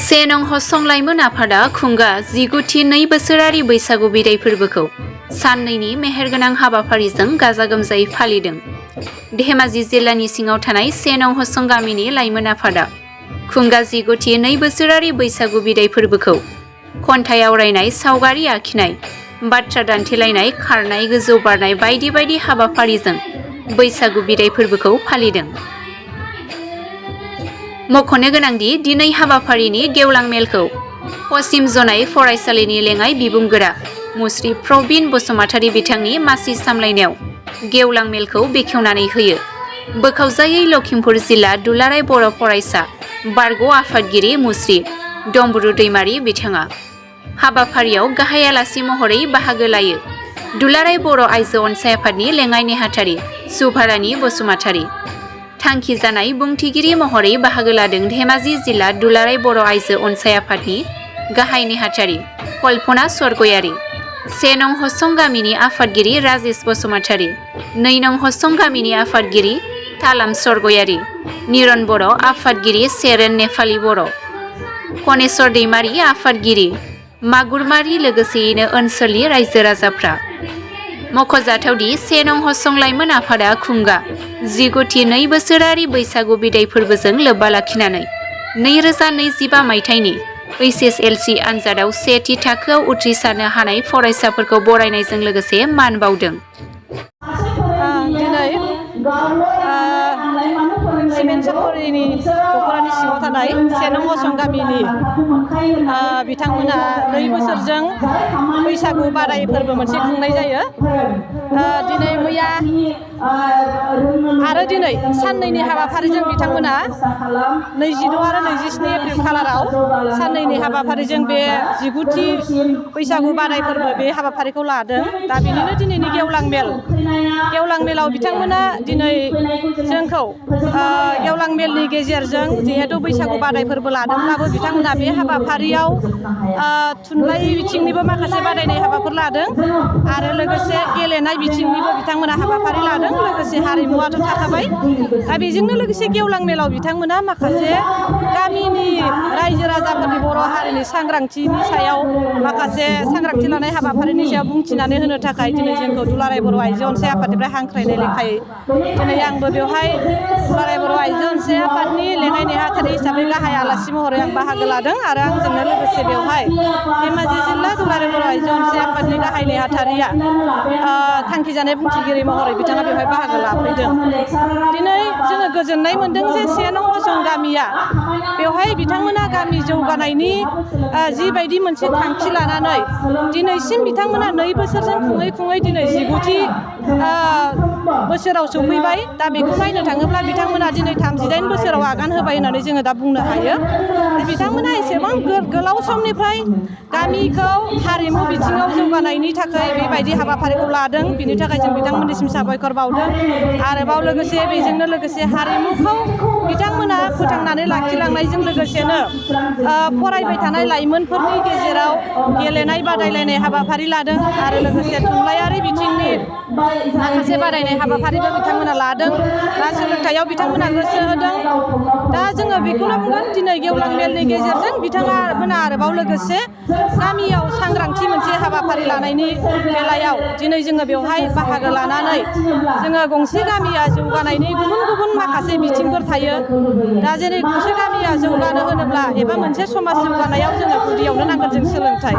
से नं हसं लाइमोन आफादा खुंगा 19थि 2 बोसोरारि बैसागु बिदाय फोरबोखौ साननैनि मेहेरगोनां हाबाफारिजों गाजा गोमजायै फालिदों। धेमाजि जिल्लानि सिङाव थानाय से नं हसं गामिनि लाइमोन आफादा खुंगा 19थि 2 बोसोरारि बैसागु बिदाय फोरबोखौ खन्थाइ आवरायनाय, सावगारि आखिनाय, बाथ्रा दान्थेलायनाय, खारनाय, गोजौ बारनाय बायदि बायदि हाबाफारिजों बैसागु बिदाय फोरबोखौ फालिदों। मख'नो गोनांदि दिनै हाबाफारिनि गेवलां मेलखौ पश्चिम जनाय फरायसालिनि लेङाइ बिबुंगोरा मुस्रि प्रबिन बसुमतारी बिथांनि मासि सामलायनायाव गेवलां मेलखौ बेखेवनानै होयो। बोखावजायै लखिमपुर जिल्ला दुलाराय बर' फरायसा बारग' आफादगिरि मुस्रि डम्बरु दैमारि बिथाङा हाबाफारियाव गाहाय आलासि महरै बाहागो लायो। दुलाराय बर' आइजो अनसाय आफादनि लेङाइ नेहाथारि सुभारानि बसुमतारी थांखि जानाय बुंथिगिरि महरै बाहागो लादों। धेमाजि जिल्ला दुलाराय बर' आइजो अनसाय आफादनि गाहाय नेहाथारि कल्पना स्वर्गयारी, से नं हसं गामिनि आफादगिरि राजेश बसुमतारी, 2 नं हसं गामिनि आफादगिरि थालाम स्वर्गयारी, निरन बर' आफादगिरि सेरेन नेपालि बर', कनेश्वर दैमारि आफादगिरि मागुरमारि लोगोसेयैनो ओनसोलनि रायजो राजाफ्रा। मख'जाथावदि से नं हसं लाइमोन आफादा खुंगा 19थि 2 बोसोरारि बैसागु बिदाय फोरबोजों लोब्बा लाखिनानै 2025 मायथाइनि HSLC आनजादाव 1थि थाखोआव उथ्रिसारनो हानाय फरायसाफोरखौ बरायनायजों लोगोसे मान बावदों। दिनै सिमेन्ट सापरिनि दख'रानि सिङाव थानाय से नं हसं गामिनि बिथांमोना 2 बोसोरजों बैसागु बादाय फोरबो मोनसे खुंनाय जायो। दिनै मैया आरो दिनै साननैनि हाबाफारिजों बिथांमोना 22 आरो 27 एप्रिल खालाराव साननैनि हाबाफारिजों बे 19थि बैसागु बादाय फोरबो बे हाबाफारिखौ लादों। दा बिनिनो दिनैनि गेवलां मेलाव बिथांमोना दिनै जोंखौ गेवलां मेलनि गेजेरजों जिहेतु बैसागु बादाय फोरबो लादोंब्लाबो बिथांमोना बे हाबाफारियाव थुनलाइ बिथिंनिबो माखासे बादायनाय हाबाफोर लादों आरो लोगोसे गेलेनाय बिथिंनिबो बिथांमोना हाबाफारि लादों। लोगोसे हारिमुआथ' थाखाबाय। दा बेजोंनो लोगोसे गेवलां मेलाव बिथांमोना माखासे गामिनि रायजो राजाफोरनि बर' हारिनि सांग्रांथिनि सायाव माखासे सांग्रांथि लानाय हाबाफारिनि सायाव बुंथिनानै होनो थाखाय दिनै जोंखौ दुलाराय बर' आइजो अनसाय आफादनिफ्राय हांख्रायनाय लेखायै दिनै आंबो बेवहाय दुलाराय बर' आइजो अनसाय आफादनि लेङाइ नेहाथारि हिसाबै गाहाय आलासि महरै आं बाहागो लादों आरो आंजोंनो लोगोसे बेवहाय धेमाजि जिल्ला दुलाराय बर' आइजो अनसाय आफादनि गाहाय नेहाथारिया थांखि जानाय बुंथिगिरि महरै बिथाङा बेवहाय बाहागो लाफैदों। दिनै जोङो गोजोननाय मोनदों जे से नं हसं गामिया बेवहाय बिथांमोना गामि जौगानायनि जिबायदि मोनसे थांखि लानानै दिनैसिम बिथांमोना 2 बोसोरजों खुङै दिनै 19थि बोसोराव सफैबाय। दा बेखौ नायनो थाङोब्ला बिथांमोना दिनै 38 बोसोराव आगान होबाय होननानै जोङो दा बुंनो हायो। बिथांमोना एसेबां गोलाव समनिफ्राय गामिखौ हारिमु बिथिङाव जौगानायनि थाखाय बेबायदि हाबाफारिखौ लादों। बिनि थाखाय जों बिथांमोननिसिम साबायखर बावदों। आरोबाव लोगोसे बेजोंनो लोगोसे हारिमुखौ बिथांमोना फोथांनानै लाखिलांनायजों लोगोसेनो फरायबाय थानाय लाइमोनफोरनि गेजेराव गेलेनाय बादायलायनाय हाबाफारि लादों आरो लोगोसे थुनलाइयारि बिथिंनि माखासे बादायनाय हाबाफारिबो बिथांमोना लादों। दा सोलोंथाइयाव बिथांमोना गोसो होदों। दा जोङो बेखौनो बुंगोन दिनै गेवलां मेलनि गेजेरजों बिथांमोना आरोबाव लोगोसे गामियाव सांग्रांथि मोनसे हाबाफारि लानायनि बेलायाव दिनै जोङो बेवहाय बाहागो लानानै जोङो गंसे गामिया जौगानायनि गुबुन माखासे बिथिंफोर थायो। दा जेरै गंसे गामिया जौगानो होनोब्ला एबा मोनसे समाज जौगानायाव जोङो गुदियावनो नांगोन जों सोलोंथाइ।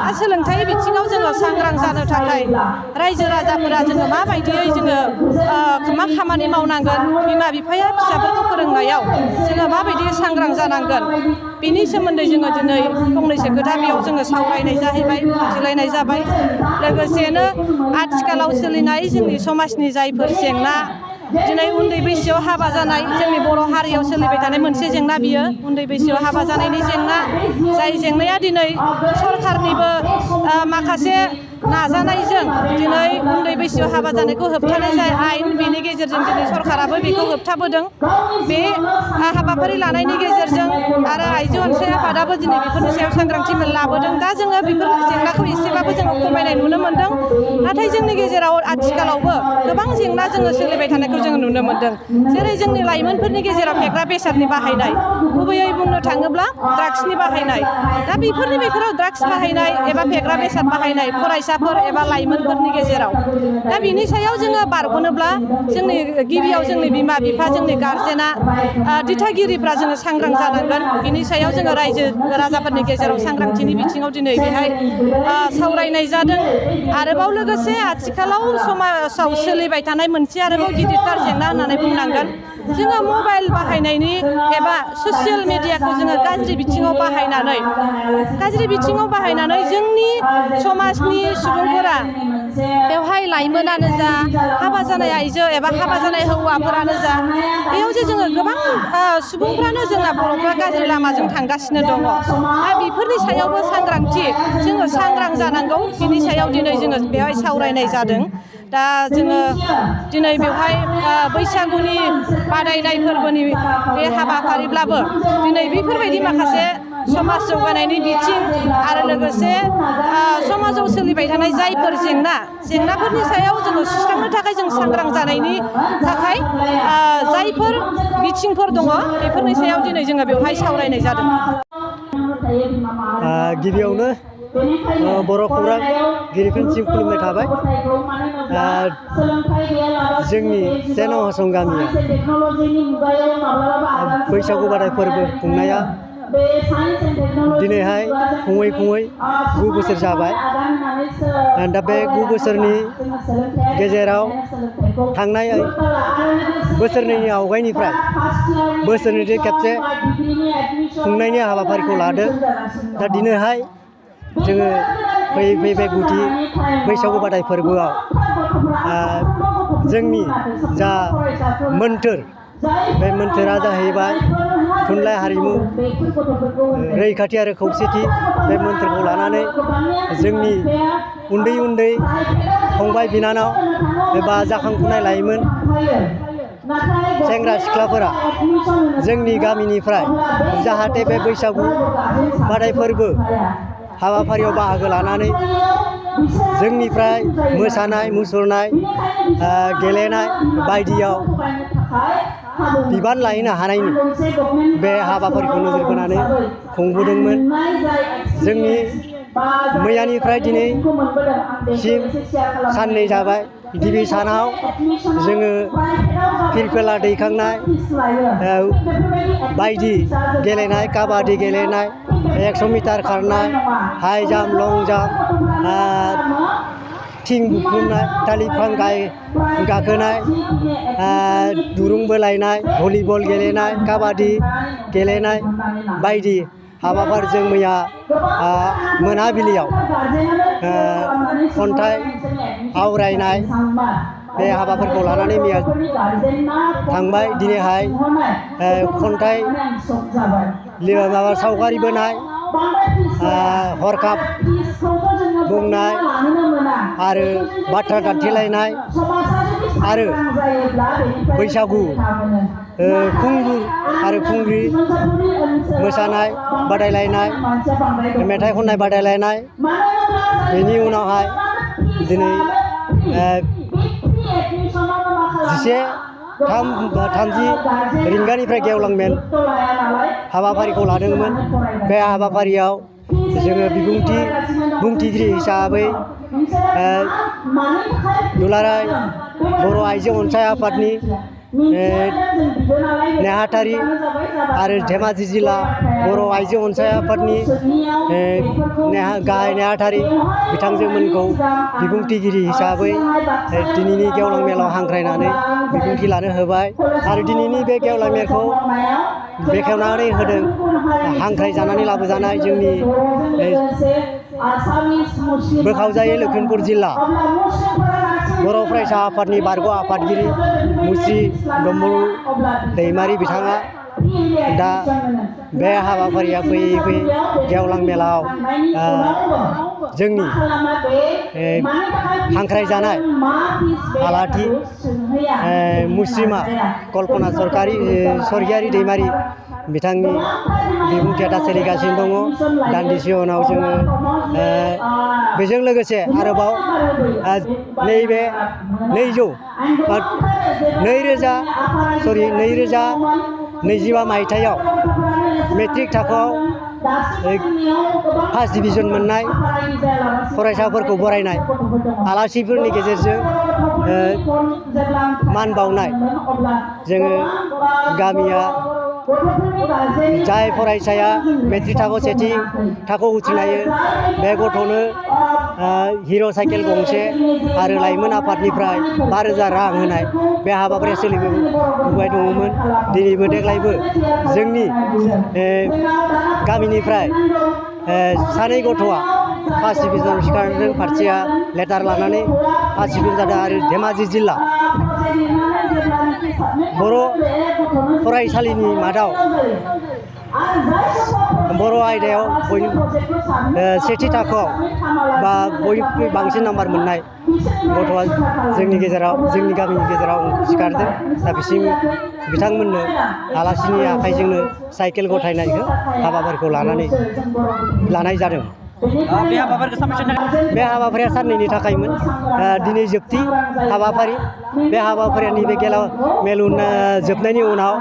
दा सोलोंथाइ बिथिङाव जोङो सांग्रां जानो थाखाय रायजो राजाफोरा जोङो माबायदियै जोङो मा खामानि मावनांगोन, बिमा बिफाया फिसाफोरखौ फोरोंनायाव जोङो माबायदि सांग्रां जानांगोन बिनि सोमोन्दै जोङो दिनै फंनैसो खोथा बेयाव जोङो सावरायनाय जाहैबाय, बुजिलायनाय जाबाय। लोगोसेनो आथिखालाव सोलिनाय जोंनि समाजनि जायफोर जेंना, दिनै उन्दै बैसोआव हाबा जानाय जोंनि बर' हारियाव सोलिबाय थानाय मोनसे जेंना बियो उन्दै बैसोआव हाबा जानायनि जेंना। जाय जेंनाया दिनै सरखारनिबो माखासे नाजानायजों दिनै उन्दै बैसोआव हाबा जानायखौ होबथानाय जाय आयेन बेनि गेजेरजों दिनै सरकाराबो बेखौ होबथाबोदों। बे हाबाफारि लानायनि गेजेरजों आरो आइजो अनसाय आफादाबो दिनै बेफोरनि सायाव सांग्रांथि लाबोदों। दा जोङो बेफोर जेंनाखौ एसेबाबो जोङो खमायनाय नुनो मोन्दों। नाथाय जोंनि गेजेराव आथिखालावबो गोबां जेंना जोङो सोलिबाय थानायखौ जोङो नुनो मोन्दों। जेरै जोंनि लाइमोनफोरनि गेजेराव फेग्रा बेसादनि बाहायनाय, गुबैयै बुंनो थाङोब्ला ड्राग्सनि बाहायनाय। दा बेफोराव ड्राग्स बाहायनाय एबा फेग्रा बेसाद बाहायनाय फरायसाफोर एबा लाइमोनफोरनि गेजेराव। दा बिनि सायाव जोङो बारग'नोब्ला जोंनि गिबियाव जोंनि बिमा बिफा, जोंनि गारजेना, दिथागिरिफ्रा जोङो सांग्रां जानांगोन। बिनि सायाव जोङो रायजो राजाफोरनि गेजेराव सांग्रांथिनि बिथिङाव दिनै बेहाय सावरायनाय जादों। आरोबाव लोगोसे आथिखालाव समाजाव सोलिबाय थानाय मोनसे आरोबाव गिदिरथार जेंना होननानै बुंनांगोन। जोङो मबाइल बाहायनायनि एबा ससियेल मेडियाखौ जोङो गाज्रि बिथिङाव बाहायनानै जोंनि समाजनि सुबुंफोरा बेवहाय लाइमोनानो जा, हाबा जानाय आइजो एबा हाबा जानाय हौवाफोरानो जा, बेयाव जे जोङो गोबां सुबुंफ्रानो जोंना बर'फ्रा गाज्रि लामाजों थांगासिनो दङ। दा बेफोरनि सायावबो जोङो सांग्रां जानांगौ। बिनि सायाव दिनै जोङो बेवहाय सावरायनाय जादों। दा जोङो दिनै बेवहाय बैसागुनि बादायनाय फोरबोनि बे हाबाफारिब्लाबो दिनै बेफोरबायदि माखासे समाज जौगानायनि बिथिं आरो लोगोसे समाजाव सोलिबाय थानाय जायफोर जेंनाफोरनि सायाव जोङो सुस्रांनो थाखाय जों सांग्रां जानायनि थाखाय जायफोर बिथिंफोर दङ बेफोरनि सायाव दिनै जोङो बेवहाय सावरायनाय जादों। गिबियावनो बर' खौरांगिरिफोरनिसिम खुलुमनाय थाबाय। जोंनि सेन' हसं गामिया बैसागु बादाय फोरबो खुंनाया दिनैहाय खुङै 9 बोसोर जाबाय। दा बे 9 बोसोरनि गेजेराव थांनाय बोसोरनैनि आवगायनिफ्राय बोसोरनैजों खेबसे खुंनायनि हाबाफारिखौ लादों। दा दिनैहाय जोङो फैयै बे गुदि बैसागु बादाय फोरबोआव जोंनि जा मोन्थोर, बे मोन्थोरा जाहैबाय थुनलाइ हारिमु रैखाथि आरो खौसेथि। बे मोन्थोरखौ लानानै जोंनि उन्दै फंबाय बिनानाव एबा जाखांफुनाय लाइमोन सेंग्रा सिख्लाफोरा जोंनि गामिनिफ्राय जाहाथे बे बैसागु बादाय फोरबो हाबाफारियाव बाहागो लानानै जोंनिफ्राय मोसानाय मुसुरनाय गेलेनाय बायदियाव बिबान लाहैनो हानायनि बे हाबाफारिखौ नोजोर बोनानै खुंबोदोंमोन। जोंनि मैयानिफ्राय दिनैसिम साननै जाबाय। गिबि सानाव जोङो फिरफिला दैखांनाय, बायदि गेलेनाय, काबादि गेलेनाय, 100 मिटार खारनाय, हाइ जाम्प, लं जाम्प, थिं बुख्रुबनाय, थालिर बिफां गाखोनाय, दुरुं बोलायनाय, भलिबल गेलेनाय, काबादि गेलेनाय बायदि हाबाफारिजों मैया मोनाबिलियाव खन्थाइ आवरायनाय बे हाबाफारिखौ लानानै मैया थांबाय। दिनैहाय खन्थाइ सावगारि बोनाय, हरखाब बुंनाय आरो बाथ्रा दान्थेलायनाय आरो बैसागु खुंगुर आरो खुंग्रि मोसानाय बादायलायनाय, मेथाइ खननाय बादायलायनाय। बेनि उनावहाय दिनै 11:30 रिंगानिफ्राय गेवलां मेल हाबाफारिखौ लादोंमोन। बे हाबाफारियाव जोङो बुंथिगिरि हिसाबै दुलाराय बर' आइजो अनसाय आफादनि नेहाथारि आरो धेमाजि जिल्ला बर' आइजो अनसाय आफादनि गाहाय नेहाथारि बिथांजोमोनखौ बिबुंथिगिरि हिसाबै दिनैनि गेवलां मेलाव हांख्रायनानै बिबुंथि लानो होबाय। आरो दिनैनि बे गेवलां मेलखौ बेखेवनानै होदों हांख्रायजानानै लाबोजानाय जोंनि बोखावजायै लखिमपुर जिल्ला बर' फरायसा आफादनि बारग' आफादगिरि मुस्रि डम्बरु दैमारि बिथाङा दा बे हाबाफारिया फैयै गेवलां मेलाव जोंनि हांख्रायजानाय आलाथि मुस्रिमा कल्पना सरगियारि दैमारि बिथांनि बिबुंथिया दा सोलिगासिनो दङ। दान्दिसे उनाव जोङो बेजों लोगोसे आरोबाव नैबे 2025 मायथाइयाव मेट्रिक थाखोआव फार्स्ट डिभिजन मोननाय फरायसाफोरखौ बरायनाय आलासिफोरनि गेजेरजों मान बावनाय जोङो गामिया जाय फरायसाया मेट्रिक थाखोआव सेथि थाखोआव उथ्रिनो हायो बे गथ'नो हिर' साइकेल गंसे आरो लाइमोन आफादनिफ्राय 5,000 रां होनाय बे हाबाफारिया सोलिबोबाय दङमोन। दिनैबो देग्लायबो जोंनि गामिनिफ्राय सानै गथ'आ फार्स्ट डिभिजन सिखारदों, फारसेया लेटार लानानै फार्स्ट डिभिजन जादों। आरो धेमाजि जिल्ला बर' फरायसालिनि मादाव बर' आयदायाव सेथि थाखोआव बा बयनिख्रुइ बांसिन नाम्बार मोननाय गथ'आ जोंनि गामिनि गेजेराव सिखारदों। दा बिथांमोननो आलासिनि आखाइजोंनो साइकेल गथायनायखौ हाबाफारिखौ लानाय जादों। बे हाबाफारिया साननैनि थाखायमोन। दिनै जोबथि हाबाफारि। बे हाबाफारिया नैबे गेवलां मेल जोबनायनि उनाव